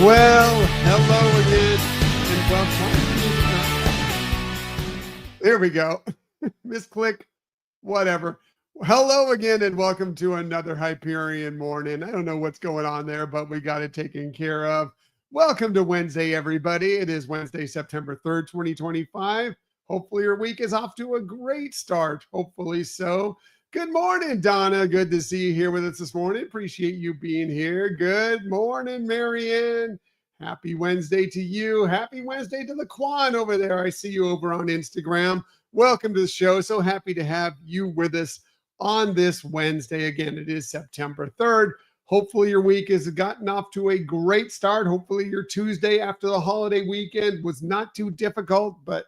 Well, hello again, and welcome. There we go. Misclick, whatever. Hello again, and welcome to another Hyperion morning. I don't know what's going on there, but we got it taken care of. Welcome to Wednesday, everybody. It is Wednesday, September 3rd, 2025. Hopefully, your week is off to a great start. Hopefully so. Good morning, Donna. Good to see you here with us this morning. Appreciate you being here. Good morning, Marianne. Happy Wednesday to you. Happy Wednesday to Laquan over there. I see you over on Instagram. Welcome to the show. So happy to have you with us on this Wednesday. Again, it is September 3rd. Hopefully your week has gotten off to a great start. Hopefully your Tuesday after the holiday weekend was not too difficult, but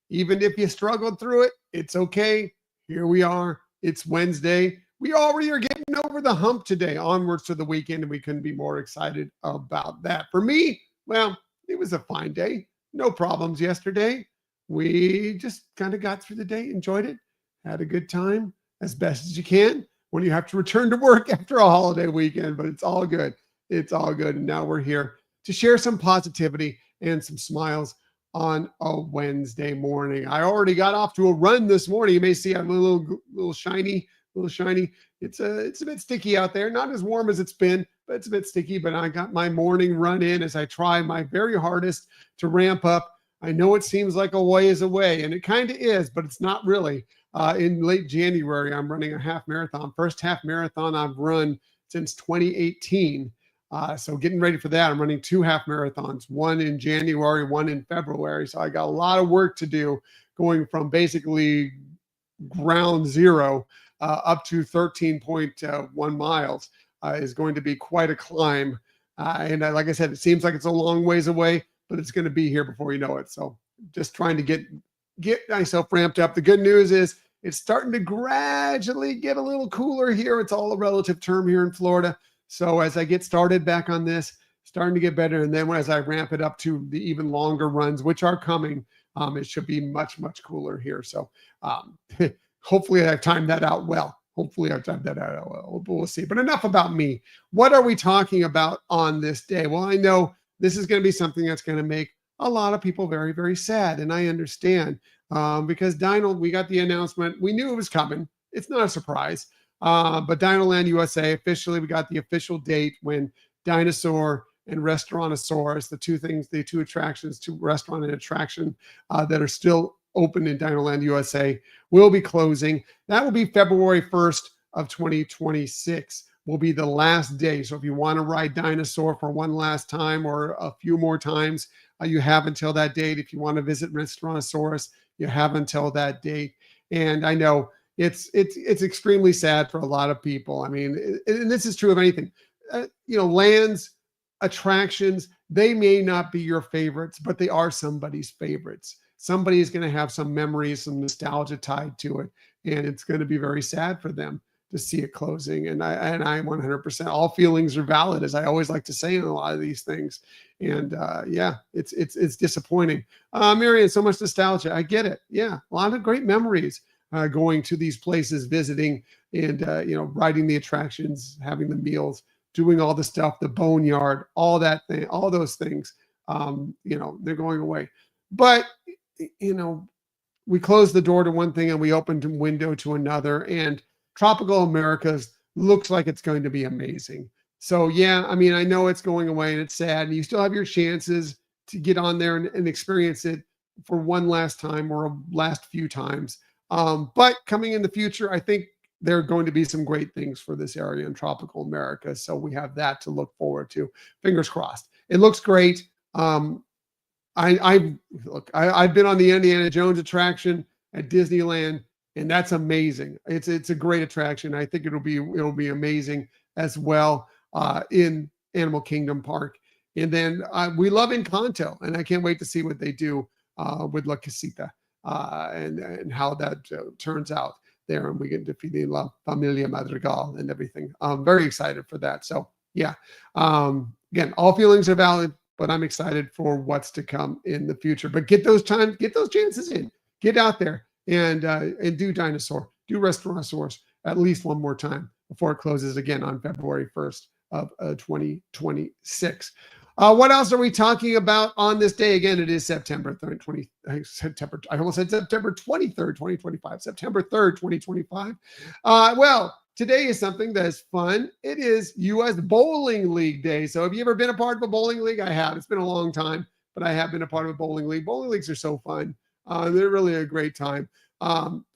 even if you struggled through it, it's okay. Here we are. It's Wednesday. We already are getting over the hump today, onwards to the weekend, and we couldn't be more excited about that. For me, well, it was a fine day. No problems yesterday. We just kind of got through the day, enjoyed it, had a good time as best as you can when you have to return to work after a holiday weekend, but it's all good. It's all good. And now we're here to share some positivity and some smiles on a Wednesday morning. I already got off to a run this morning. You may see I'm a little shiny. It's a bit sticky out there. Not as warm as it's been, but it's a bit sticky. But I got my morning run in as I try my very hardest to ramp up. I know it seems like a ways away, and it kind of is, but it's not really. In late January, I'm running a half marathon. First half marathon I've run since 2018. So getting ready for that, I'm running 2 half marathons, one in January, one in February. So I got a lot of work to do going from basically ground zero up to 13.1 miles is going to be quite a climb. Like I said, it seems like it's a long ways away, but it's going to be here before you know it. So just trying to get myself ramped up. The good news is it's starting to gradually get a little cooler here. It's all a relative term here in Florida. So as I get started back on this, starting to get better. And then as I ramp it up to the even longer runs, which are coming, it should be much, much cooler here. So hopefully I've timed that out well. We'll see. But enough about me. What are we talking about on this day? Well, I know this is going to be something that's going to make a lot of people very, very sad. And I understand because we got the announcement. We knew it was coming. It's not a surprise. But Dinoland USA, officially, we got the official date when Dinosaur and Restaurantosaurus, the two attractions, two restaurant and attraction that are still open in Dinoland USA, will be closing. That will be February 1st of 2026 will be the last day. So if you want to ride Dinosaur for one last time or a few more times, you have until that date. If you want to visit Restaurantosaurus, you have until that date. And I know it's extremely sad for a lot of people. I mean, and this is true of anything. Lands, attractions, they may not be your favorites, but they are somebody's favorites. Somebody is going to have some memories, some nostalgia tied to it, and it's going to be very sad for them to see it closing. And I 100%, all feelings are valid, as I always like to say in a lot of these things. And it's disappointing. Marion, so much nostalgia. I get it. Yeah, a lot of great memories. Going to these places, visiting, and riding the attractions, having the meals, doing all the stuff, the boneyard, all those things. They're going away. But we closed the door to one thing and we opened a window to another. And Tropical Americas looks like it's going to be amazing. So yeah, I mean, I know it's going away and it's sad. And you still have your chances to get on there and experience it for one last time or a last few times. But coming in the future, I think there are going to be some great things for this area in Tropical America. So we have that to look forward to. Fingers crossed. It looks great. I've been on the Indiana Jones attraction at Disneyland, and that's amazing. It's a great attraction. I think it'll be amazing as well in Animal Kingdom Park. And then we love Encanto, and I can't wait to see what they do with La Casita. And how that turns out there, and we get to feed La Familia Madrigal and everything. I'm very excited for that. So yeah, again, all feelings are valid, but I'm excited for what's to come in the future. But get those chances in, get out there and do Dinosaur, do Restaurantosaurus at least one more time before it closes again on February 1st of 2026. What else are we talking about on this day? Again, it is September 3rd, September, I almost said September 23rd, 2025, September 3rd, 2025. Well, today is something that is fun. It is U.S. Bowling League Day. So have you ever been a part of a bowling league? I have. It's been a long time, but I have been a part of a bowling league. Bowling leagues are so fun. They're really a great time.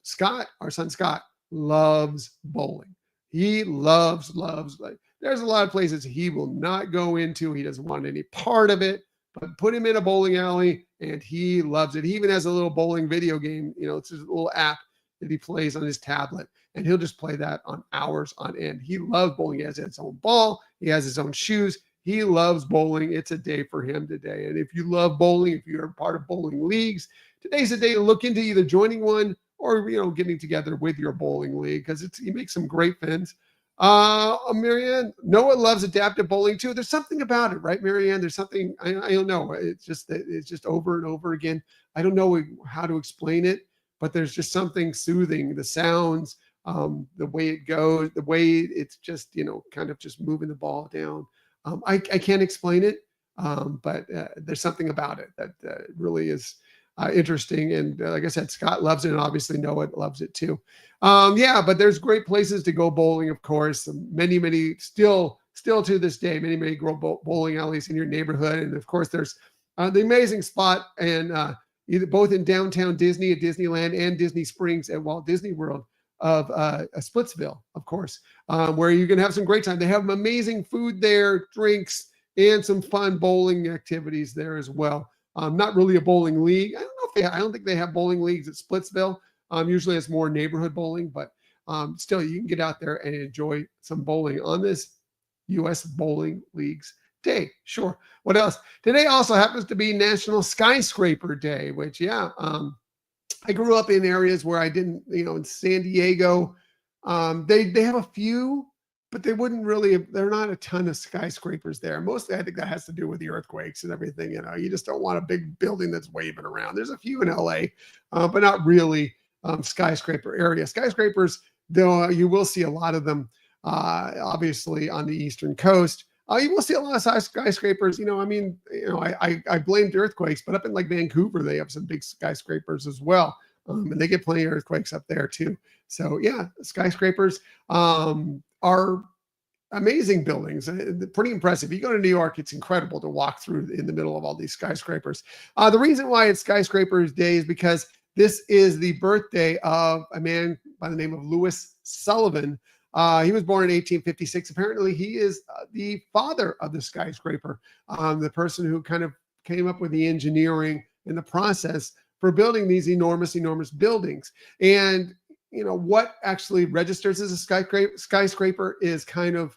Scott, our son Scott, loves bowling. He loves, like, there's a lot of places he will not go into. He doesn't want any part of it, but put him in a bowling alley and he loves it. He even has a little bowling video game. It's a little app that he plays on his tablet, and he'll just play that on hours on end. He loves bowling. He has his own ball. He has his own shoes. He loves bowling. It's a day for him today. And if you love bowling, if you're a part of bowling leagues, today's a day to look into either joining one or, getting together with your bowling league, because you make some great friends. Marianne, Noah loves adaptive bowling too. There's something about it, right, Marianne? There's something, I don't know. It's just over and over again. I don't know how to explain it, but there's just something soothing. The sounds, the way it goes, the way it's just, kind of just moving the ball down. I can't explain it, but there's something about it that really is interesting. And like I said, Scott loves it, and obviously Noah loves it too. Yeah, but there's great places to go bowling, of course. Many still to this day, many bowling alleys in your neighborhood. And of course, there's the amazing spot and either both in downtown Disney at Disneyland and Disney Springs at Walt Disney World of Splitsville, of course, where you can have some great time. They have amazing food there, drinks, and some fun bowling activities there as well. Not really a bowling league. I don't think they have bowling leagues at Splitsville. Usually it's more neighborhood bowling, but still you can get out there and enjoy some bowling on this U.S. Bowling League's Day. Sure. What else? Today also happens to be National Skyscraper Day, which, I grew up in areas where I didn't, in San Diego, they have a few, but they're not a ton of skyscrapers there. Mostly, I think that has to do with the earthquakes and everything. You just don't want a big building that's waving around. There's a few in LA, but not really skyscraper area. Skyscrapers, though, you will see a lot of them, obviously on the Eastern Coast. You will see a lot of skyscrapers. I blamed earthquakes, but up in like Vancouver, they have some big skyscrapers as well. And they get plenty of earthquakes up there too. So yeah, skyscrapers are amazing buildings. Pretty impressive. You go to New York, it's incredible to walk through in the middle of all these skyscrapers. The reason why it's Skyscrapers Day is because this is the birthday of a man by the name of Louis Sullivan. He was born in 1856. Apparently, he is the father of the skyscraper, the person who kind of came up with the engineering and the process for building these enormous buildings. And what actually registers as a skyscraper is kind of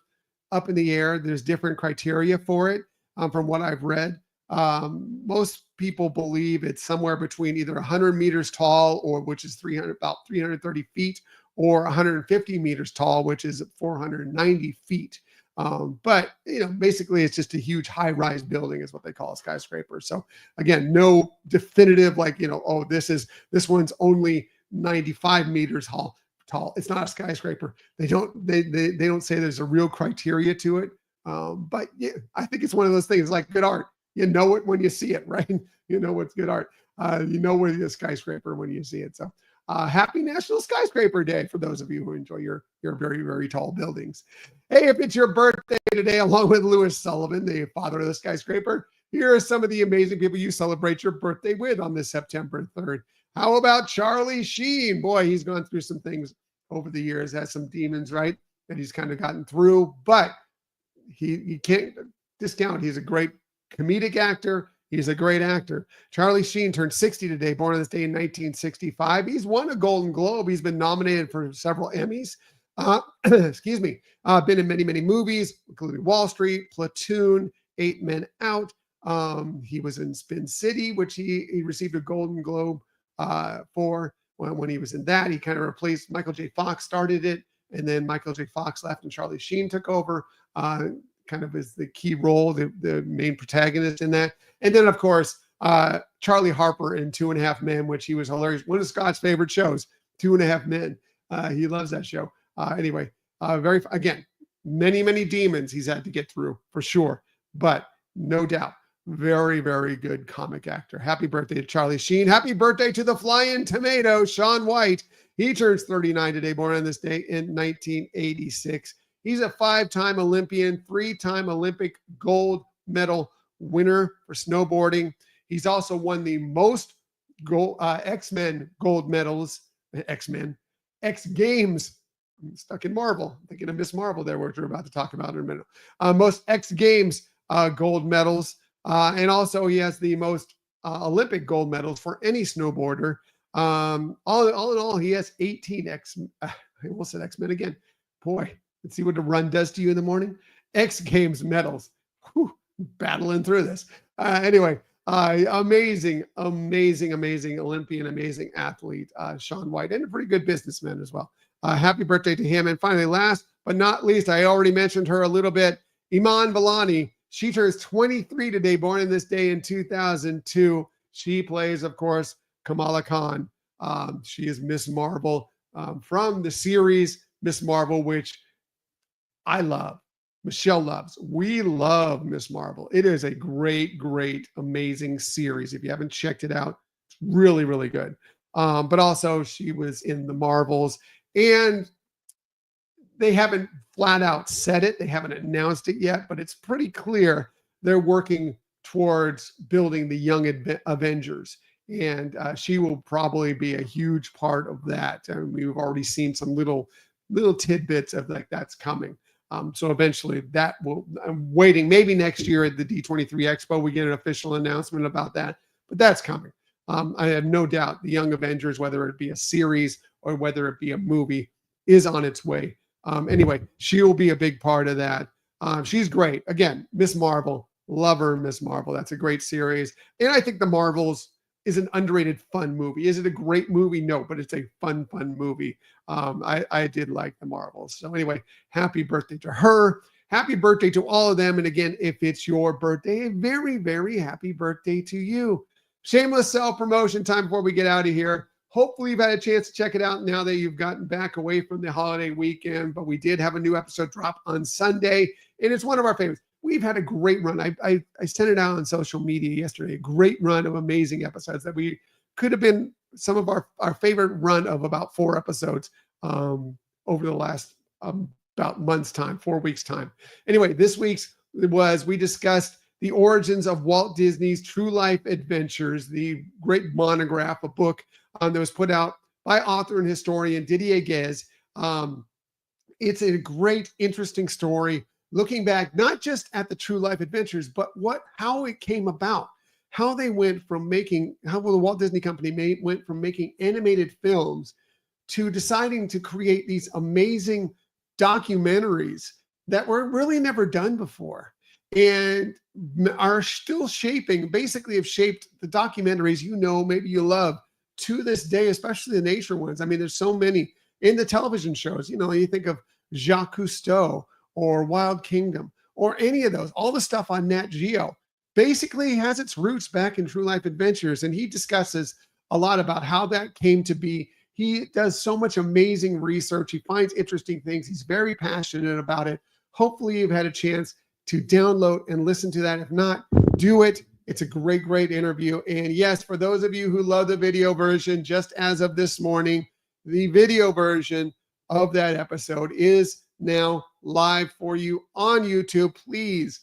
up in the air. There's different criteria for it, from what I've read. Most people believe it's somewhere between either 100 meters tall, or which is about 330 feet, or 150 meters tall, which is 490 feet. But basically it's just a huge high-rise building is what they call a skyscraper. So again, no definitive this one's only 95 meters tall. It's not a skyscraper. They don't say there's a real criteria to it. But yeah, I think it's one of those things like good art. You know it when you see it, right? You know what's good art. You know when it's a skyscraper when you see it. So happy National Skyscraper Day for those of you who enjoy your very, very tall buildings. Hey, if it's your birthday today, along with Louis Sullivan, the father of the skyscraper, here are some of the amazing people you celebrate your birthday with on this September 3rd. How about Charlie Sheen? Boy, he's gone through some things over the years, has some demons, right, that he's kind of gotten through, but he can't discount. He's a great comedic actor. He's a great actor. Charlie Sheen turned 60 today, born on this day in 1965. He's won a Golden Globe. He's been nominated for several Emmys. Excuse me. Been in many, many movies, including Wall Street, Platoon, 8 Men Out. He was in Spin City, which he received a Golden Globe for. When he was in that, he kind of replaced Michael J. Fox, started it, and then Michael J. Fox left and Charlie Sheen took over. Kind of as the key role, the main protagonist in that. And then, of course, Charlie Harper in 2.5 Men, which he was hilarious. One of Scott's favorite shows, 2.5 Men. He loves that show. Anyway, again, many demons he's had to get through for sure. But no doubt. Very, very good comic actor. Happy birthday to Charlie Sheen. Happy birthday to the Flying Tomato, Shaun White. He turns 39 today, born on this day in 1986. He's a 5-time Olympian, 3-time Olympic gold medal winner for snowboarding. He's also won the most X-Men gold medals, X-Men, X Games. I'm stuck in Marvel. I'm thinking of Miss Marvel there, which we're about to talk about in a minute. Most X Games gold medals. And also he has the most Olympic gold medals for any snowboarder. All in all, he has 18 I almost said X-Men again. Boy, let's see what the run does to you in the morning. X Games medals. Whew, battling through this. Anyway, amazing Olympian, amazing athlete, Shaun White, and a pretty good businessman as well. Happy birthday to him. And finally, last but not least, I already mentioned her a little bit, Iman Vellani. She turns 23 today, born in this day in 2002. She plays, of course, Kamala Khan. She is Miss Marvel from the series Miss Marvel, which I love. Michelle loves. We love Miss Marvel. It is a great, amazing series. If you haven't checked it out, it's really, really good. But also she was in the Marvels, and they haven't flat out said it. They haven't announced it yet, but it's pretty clear they're working towards building the Young Avengers. And she will probably be a huge part of that. And we've already seen some little tidbits of like that's coming. So eventually that will, I'm waiting, maybe next year at the D23 Expo, we get an official announcement about that, but that's coming. I have no doubt the Young Avengers, whether it be a series or whether it be a movie, is on its way. Anyway, she will be a big part of that. She's great. Again, Miss Marvel, love her, Miss Marvel. That's a great series. And I think The Marvels is an underrated, fun movie. Is it a great movie? No, but it's a fun movie. I did like The Marvels. So anyway, happy birthday to her. Happy birthday to all of them. And again, if it's your birthday, a very, very happy birthday to you. Shameless self-promotion time before we get out of here. Hopefully you've had a chance to check it out now that you've gotten back away from the holiday weekend, but we did have a new episode drop on Sunday, and it's one of our favorites. We've had a great run. I sent it out on social media yesterday, a great run of amazing episodes that we could have been some of our favorite run of about 4 episodes over the last about month's time, 4 weeks time. Anyway, this week's we discussed the origins of Walt Disney's True Life Adventures, the great monograph, a book that was put out by author and historian Didier Guez. It's a great, interesting story, looking back not just at the True Life Adventures, but how it came about, how they went from how the Walt Disney Company went from making animated films to deciding to create these amazing documentaries that were really never done before, and are still basically have shaped the documentaries maybe you love to this day, especially the nature ones. I mean, there's so many in the television shows. You think of Jacques Cousteau or Wild Kingdom or any of those, all the stuff on Nat Geo basically has its roots back in True Life Adventures. And he discusses a lot about how that came to be. He does so much amazing research. He finds interesting things. He's very passionate about it. Hopefully you've had a chance to download and listen to that. If not, do it. It's a great interview. And yes, for those of you who love the video version, just as of this morning, the video version of that episode is now live for you on YouTube. Please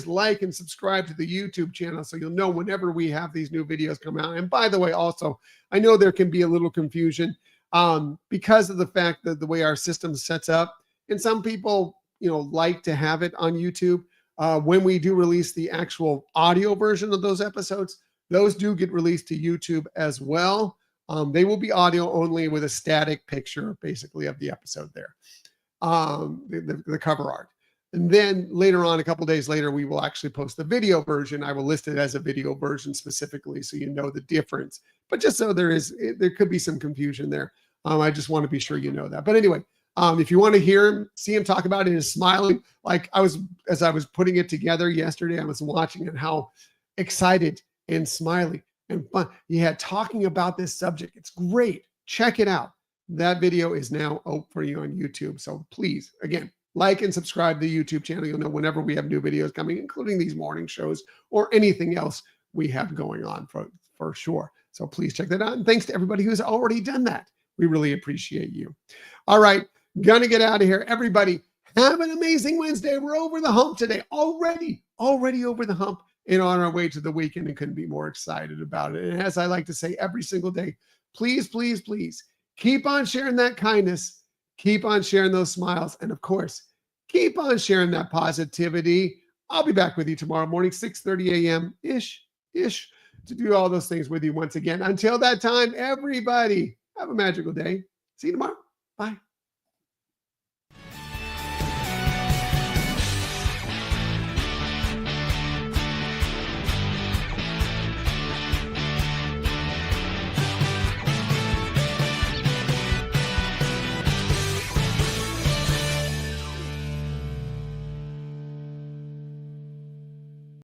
like and subscribe to the YouTube channel so you'll know whenever we have these new videos come out. And by the way, also, I know there can be a little confusion because of the fact that the way our system sets up, and some people, like to have it on YouTube. When we do release the actual audio version of those episodes, those do get released to YouTube as well. They will be audio only with a static picture, basically, of the episode there, the cover art. And then later on, a couple days later, we will actually post the video version. I will list it as a video version specifically so you know the difference. But just so there could be some confusion there. I just want to be sure you know that. But anyway, if you want to see him talk about it, is smiling. Like as I was putting it together yesterday, I was watching it, how excited and smiley and fun he had talking about this subject. It's great. Check it out. That video is now out for you on YouTube. So please, again, Like and subscribe to the YouTube channel. You'll know whenever we have new videos coming, including these morning shows or anything else we have going on for sure. So please check that out. And thanks to everybody who's already done that. We really appreciate you. All right, gonna get out of here. Everybody, have an amazing Wednesday. We're over the hump today. Already over the hump and on our way to the weekend, and couldn't be more excited about it. And as I like to say every single day, please, please, please keep on sharing that kindness. Keep on sharing those smiles. And of course, keep on sharing that positivity. I'll be back with you tomorrow morning, 6:30 a.m. ish, to do all those things with you once again. Until that time, everybody, have a magical day. See you tomorrow. Bye.